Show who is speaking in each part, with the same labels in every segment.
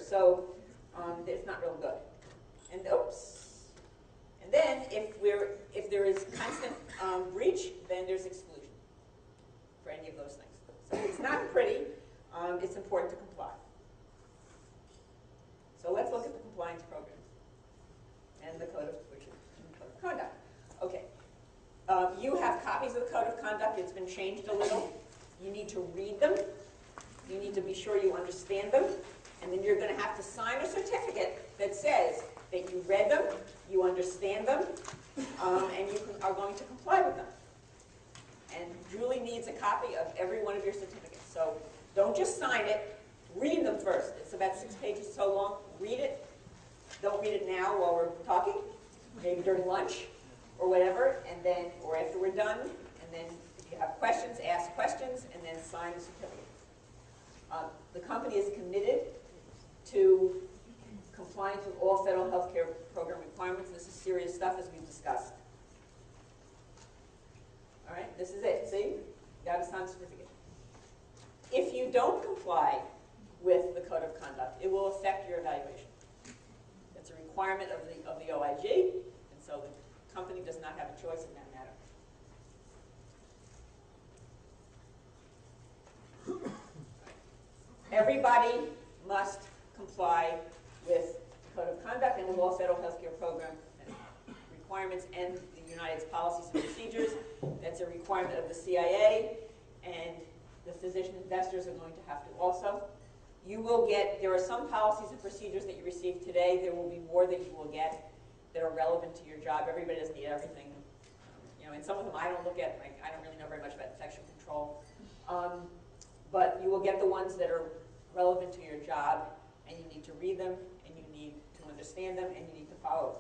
Speaker 1: So it's not real good. And oops. And then if there is constant breach, then there's exclusion for any of those things. So it's not pretty. It's important to comply. So let's look at the compliance programs and the code of conduct. Okay. You have copies of the code of conduct. It's been changed a little. You need to read them. You need to be sure you understand them. And then you're going to have to sign a certificate that says that you read them, you understand them, and you are going to comply with them. And Julie needs a copy of every one of your certificates. So don't just sign it. Read them first. It's about 6 pages so long. Read it. Don't read it now while we're talking. Maybe during lunch or whatever, and then, or after we're done. And then if you have questions, ask questions, and then sign the certificate. The company is committed to compliance with all federal health care program requirements. This is serious stuff, as we've discussed. All right, this is it. See? You got to sign the certificate. If you don't comply with the code of conduct, it will affect your evaluation. It's a requirement of the OIG, and so the company does not have a choice in that matter. Everybody must comply with the code of conduct and with all federal health care program requirements and the United's policies and procedures. That's a requirement of the CIA, and the physician investors are going to have to also. You will get, there are some policies and procedures that you receive today. There will be more that you will get that are relevant to your job. Everybody doesn't need everything. And some of them I don't look at. I don't really know very much about infection control. But you will get the ones that are relevant to your job, and you need to read them, and you need to understand them, and you need to follow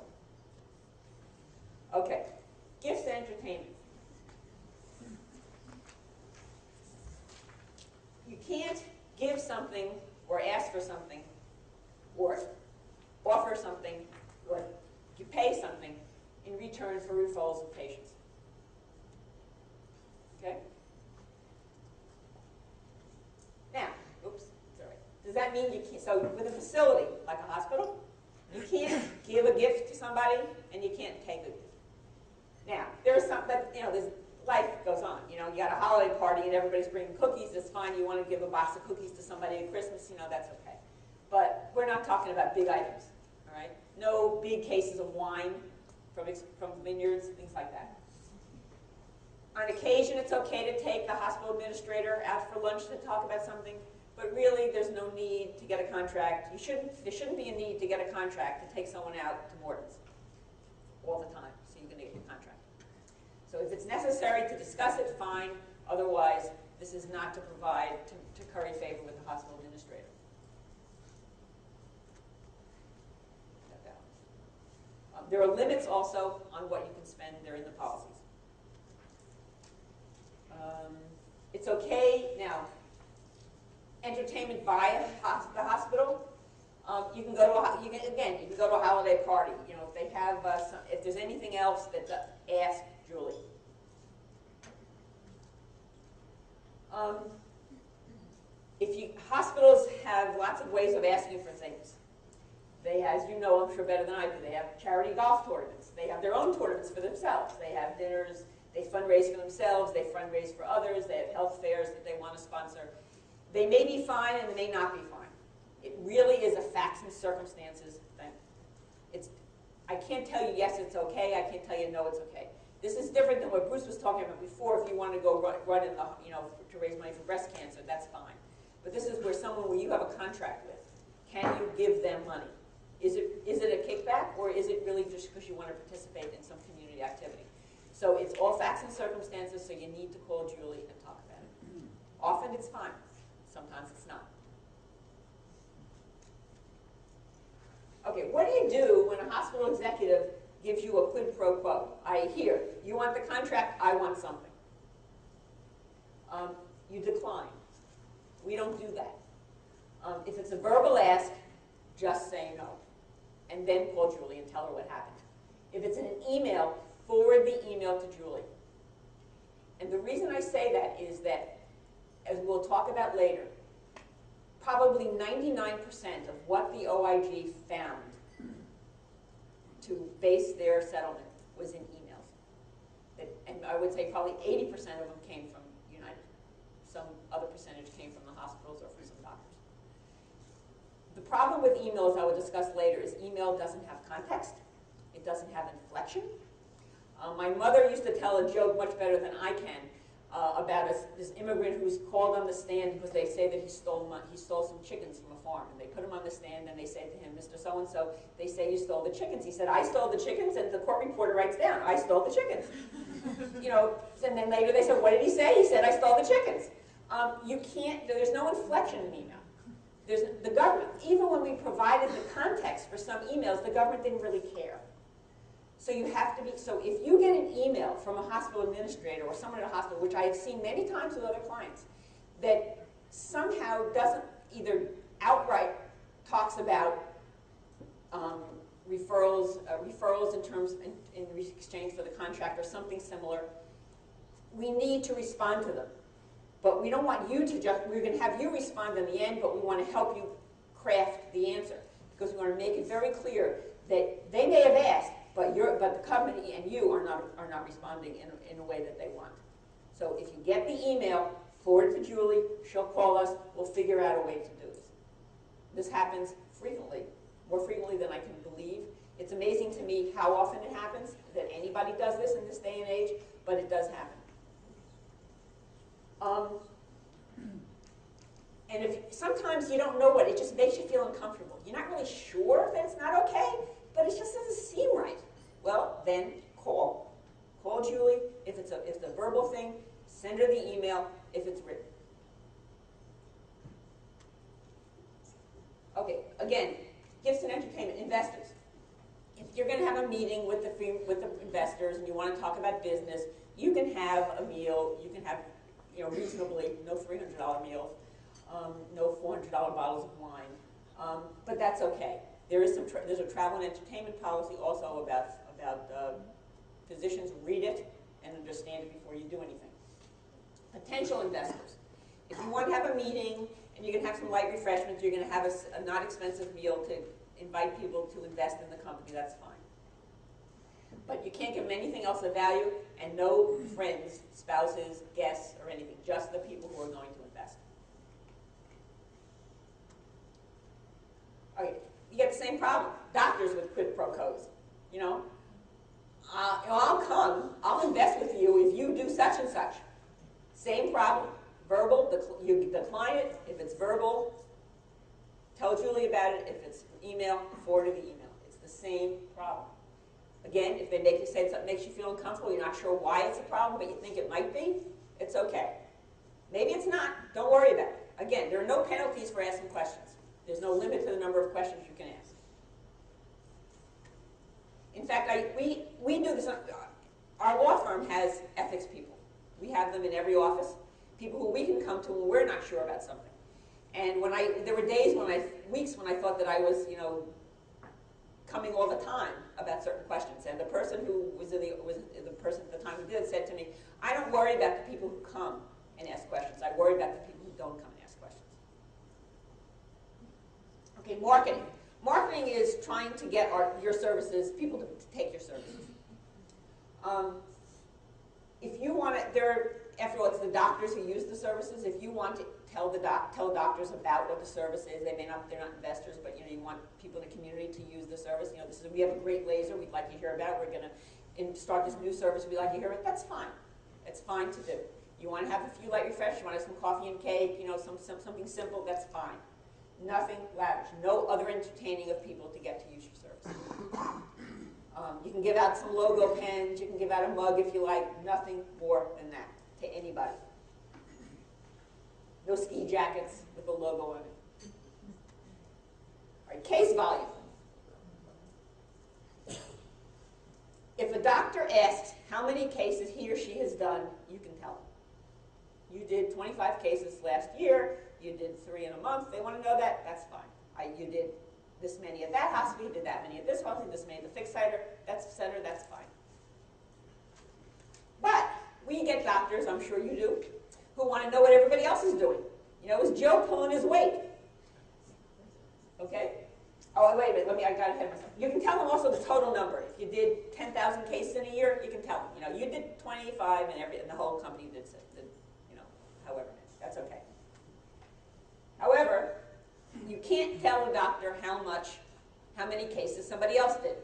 Speaker 1: them. Okay, gifts and entertainment. You can't give something or ask for something or offer something or you pay something in return for referrals of patients. Okay? Now, oops, sorry. Does that mean you can't, so with a facility like a hospital, you can't give a gift to somebody and you can't take a gift. Now, there's some that, there's life goes on. You got a holiday party and everybody's bringing cookies. That's fine. You want to give a box of cookies to somebody at Christmas, that's okay. But we're not talking about big items, all right? No big cases of wine from vineyards, things like that. On occasion, it's okay to take the hospital administrator out for lunch to talk about something, but really there's no need to get a contract. There shouldn't be a need to get a contract to take someone out to Morton's all the time, so you're going to get your contract. So if it's necessary to discuss it, fine. Otherwise, this is not to provide, to curry favor with the hospital administrator. There are limits also on what you can spend. They're in the policies. It's okay now. Entertainment by the hospital. You can go to you can go to a holiday party. If they have if there's anything else that ask Julie. Hospitals have lots of ways of asking for things. They, as you know, I'm sure better than I do, they have charity golf tournaments. They have their own tournaments for themselves. They have dinners. They fundraise for themselves. They fundraise for others. They have health fairs that they want to sponsor. They may be fine and they may not be fine. It really is a facts and circumstances thing. I can't tell you yes, it's okay. I can't tell you no, it's okay. This is different than what Bruce was talking about before. If you want to go run in the, to raise money for breast cancer, that's fine. But this is where you have a contract with. Can you give them money? Is it a kickback, or is it really just because you want to participate in some community activity? So it's all facts and circumstances, so you need to call Julie and talk about it. Often it's fine. Sometimes it's not. Okay, what do you do when a hospital executive gives you a quid pro quo? Here, you want the contract, I want something. You decline. We don't do that. If it's a verbal ask, just say no. And then call Julie and tell her what happened. If it's in an email, forward the email to Julie. And the reason I say that is that, as we'll talk about later, probably 99% of what the OIG found to base their settlement was in emails. And I would say probably 80% of them came from United. Some other percentage came from the hospitals or from some doctors. The problem with email, as I will discuss later, is email doesn't have context. It doesn't have inflection. My mother used to tell a joke much better than I can about this immigrant who's called on the stand because they say that he stole some chickens from a farm. And they put him on the stand and they say to him, Mr. So-and-so, they say you stole the chickens. He said, I stole the chickens, and the court reporter writes down, I stole the chickens. You know, and then later they said, what did he say? He said, I stole the chickens. You can't, there's no inflection in email. There's the government, even when we provided the context for some emails, the government didn't really care. So you have to be, so if you get an email from a hospital administrator or someone at a hospital, which I have seen many times with other clients, that somehow doesn't either outright talks about referrals in terms in exchange for the contract or something similar, we need to respond to them. But we don't want you to just, we're going to have you respond in the end, but we want to help you craft the answer. Because we want to make it very clear that they may have asked, but the company and you are not responding in a way that they want. So if you get the email, forward it to Julie, she'll call us, we'll figure out a way to do this. This happens frequently, more frequently than I can believe. It's amazing to me how often it happens, that anybody does this in this day and age, but it does happen. And if sometimes you don't know what, it just makes you feel uncomfortable. You're not really sure that it's not okay, but it just doesn't seem right. Well, then call. Call Julie. If it's a verbal thing, send her the email if it's written. Okay, again, gifts and entertainment, investors. If you're going to have a meeting with the investors and you want to talk about business, you can have a meal, you can have, you know, reasonably, no $300 meals, no $400 bottles of wine, but that's okay. There's a travel and entertainment policy also about physicians read it and understand it before you do anything. Potential investors. If you want to have a meeting and you're going to have some light refreshments, you're going to have a not expensive meal to invite people to invest in the company, that's fine. But you can't give them anything else of value, and no friends, spouses, guests, or anything, just the people who are going to invest. Okay, you get the same problem. Doctors with quid pro quos, you know. I'll come, I'll invest with you if you do such and such. Same problem, verbal, you decline it. If it's verbal, tell Julie about it. If it's email, forward the email. It's the same problem. Again, if they make you say something that makes you feel uncomfortable, you're not sure why it's a problem, but you think it might be, it's okay. Maybe it's not, don't worry about it. Again, there are no penalties for asking questions. There's no limit to the number of questions you can ask. In fact, we do this, our law firm has ethics people. We have them in every office, people who we can come to when we're not sure about something. And there were days weeks when I thought that I was, you know, coming all the time about certain questions. And the person who was the person at the time who did it said to me, I don't worry about the people who come and ask questions. I worry about the people who don't come and ask questions. Okay, marketing. Marketing is trying to get your services, people to take your services. If you want to, after all, it's the doctors who use the services. If you want to tell doctors about what the service is, they're not investors, but you know, you want people in the community to use the service. You know, we have a great laser we'd like to hear about. We're going to start this new service we'd like to hear about. That's fine. It's fine to do. You want to have a few light refreshments, you want to have some coffee and cake, you know, something simple, that's fine. Nothing lavish. No other entertaining of people to get to use your service. You can give out some logo pens, you can give out a mug if you like, nothing more than that to anybody. No ski jackets with the logo on it. All right, case volume. If a doctor asks how many cases he or she has done, you can tell them. You did 25 cases last year, you did 3 in a month, they want to know that, that's fine. You did this many at that hospital, you did that many at this hospital, this many at the fixed center, that's fine. But we get doctors, I'm sure you do, who want to know what everybody else is doing. You know, is Joe pulling his weight? Okay? Oh, wait a minute, I got ahead of myself. You can tell them also the total number. If you did 10,000 cases in a year, you can tell them, you did 25 and the whole company did, however many. That's okay. However, you can't tell a doctor how many cases somebody else did.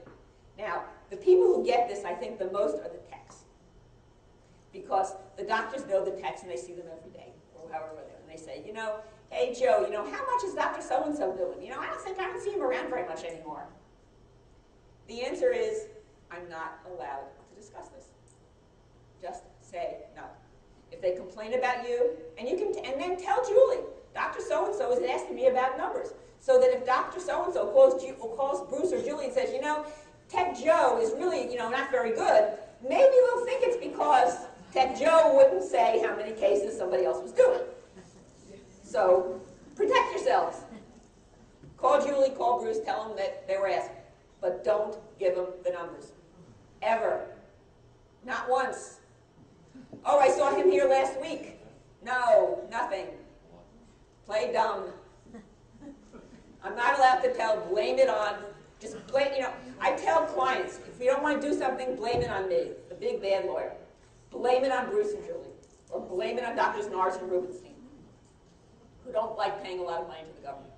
Speaker 1: Now, the people who get this, I think, the most are the techs. Because the doctors know the techs and they see them every day, or however they're there. And they say, hey, Joe, how much is Dr. So-and-so doing? I don't see him around very much anymore. The answer is, I'm not allowed to discuss this. Just say no. If they complain about you, and then tell Julie, Dr. So-and-so is asking me about numbers. So that if Dr. So-and-so calls Bruce or Julie and says, Tech Joe is really, not very good, maybe they'll think it's because Tech Joe wouldn't say how many cases somebody else was doing. So, protect yourselves. Call Julie, call Bruce, tell them that they were asking. But don't give them the numbers. Ever. Not once. Oh, I saw him here last week. No, nothing. Play dumb. I'm not allowed to tell, blame it on, just blame, I tell clients, if you don't want to do something, blame it on me, the big bad lawyer. Blame it on Bruce and Julie. Or blame it on Drs. Nars and Rubenstein, who don't like paying a lot of money to the government.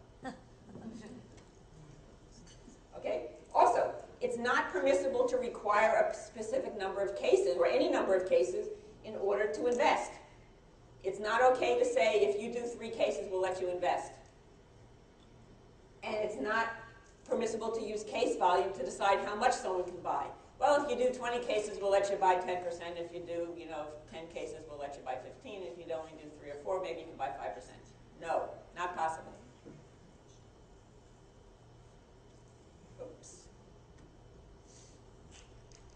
Speaker 1: Okay? Also, it's not permissible to require a specific number of cases, or any number of cases, in order to invest. It's not okay to say, if you do 3 cases, we'll let you invest. And it's not permissible to use case volume to decide how much someone can buy. Well, if you do 20 cases, we'll let you buy 10%. If you do, 10 cases, we'll let you buy 15. If you only do 3 or 4, maybe you can buy 5%. No, not possible. Oops.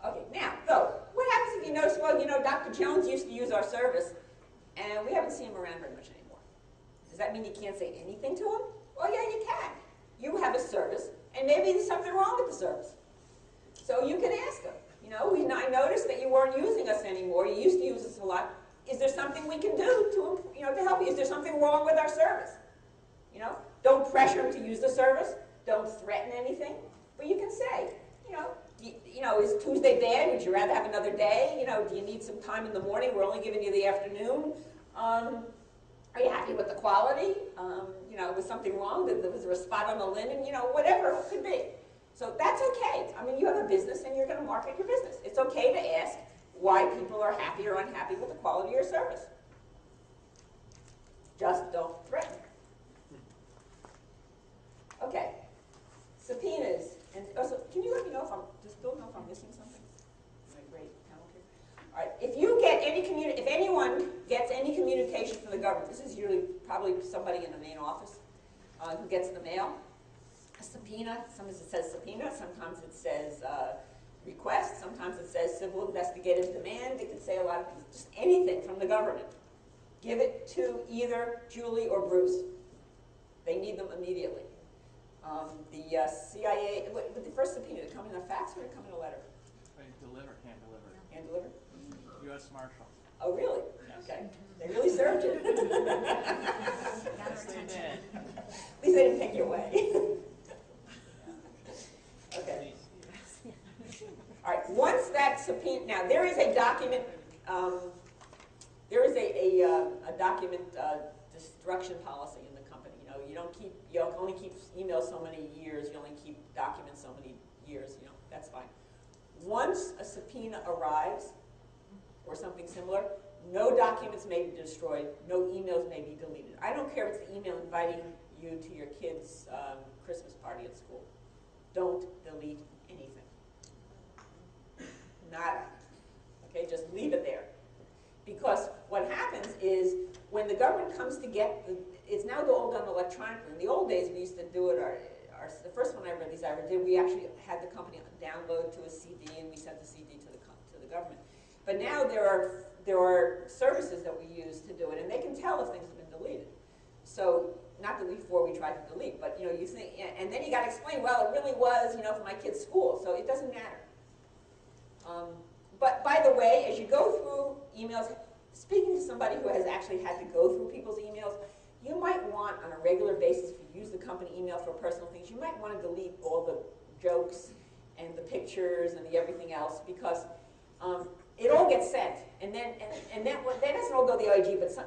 Speaker 1: Okay, now, though, what happens if you notice, well, Dr. Jones used to use our service, and we haven't seen him around very much anymore. Does that mean you can't say anything to him? Well, yeah, you can. You have a service, and maybe there's something wrong with the service. So you can ask him, I noticed that you weren't using us anymore. You used to use us a lot. Is there something we can do to help you? Is there something wrong with our service? Don't pressure him to use the service. Don't threaten anything. But you can say, is Tuesday bad? Would you rather have another day? Do you need some time in the morning? We're only giving you the afternoon. Are you happy with the quality? Was something wrong? Was there a spot on the linen? Whatever it could be. So that's okay. You have a business and you're going to market your business. It's okay to ask why people are happy or unhappy with the quality of your service. Just don't threaten. Okay. Subpoenas. And also, can you let me know if I'm missing something? My great talent here. All right. If anyone gets any communication from the government, this is usually probably somebody in the main office who gets the mail. A subpoena. Sometimes it says subpoena. Sometimes it says request. Sometimes it says civil investigative demand. It can say a lot of things. Just anything from the government. Give it to either Julie or Bruce. They need them immediately. The CIA, with the first subpoena, did it come in a fax or did it come in a letter?
Speaker 2: Hand delivered.
Speaker 1: Hand delivered?
Speaker 2: U.S. Marshal.
Speaker 1: Oh, really?
Speaker 2: Yes.
Speaker 1: Okay. They really served you.
Speaker 2: Yes, they did.
Speaker 1: At least they didn't take you away. Okay. All right. Once that subpoena, now there is a document. There is a document destruction policy in the company. You only keep emails so many years. You only keep documents so many years. That's fine. Once a subpoena arrives, or something similar, no documents may be destroyed. No emails may be deleted. I don't care if it's the email inviting you to your kid's Christmas party at school. Don't delete anything. Nada. Okay, just leave it there. Because what happens is when the government comes to get it's now all done electronically. In the old days, we used to do it. The first one I ever did, we actually had the company download to a CD, and we sent the CD to the government. But now there are services that we use to do it, and they can tell if things have been deleted. So not that before we tried to delete, but you think, and then you got to explain. Well, it really was, for my kid's school, so it doesn't matter. But by the way, as you go through emails, speaking to somebody who has actually had to go through people's emails, you might want, on a regular basis, if you use the company email for personal things, you might want to delete all the jokes and the pictures and the everything else, because it all gets sent, and then that doesn't all go to the OIG, but some,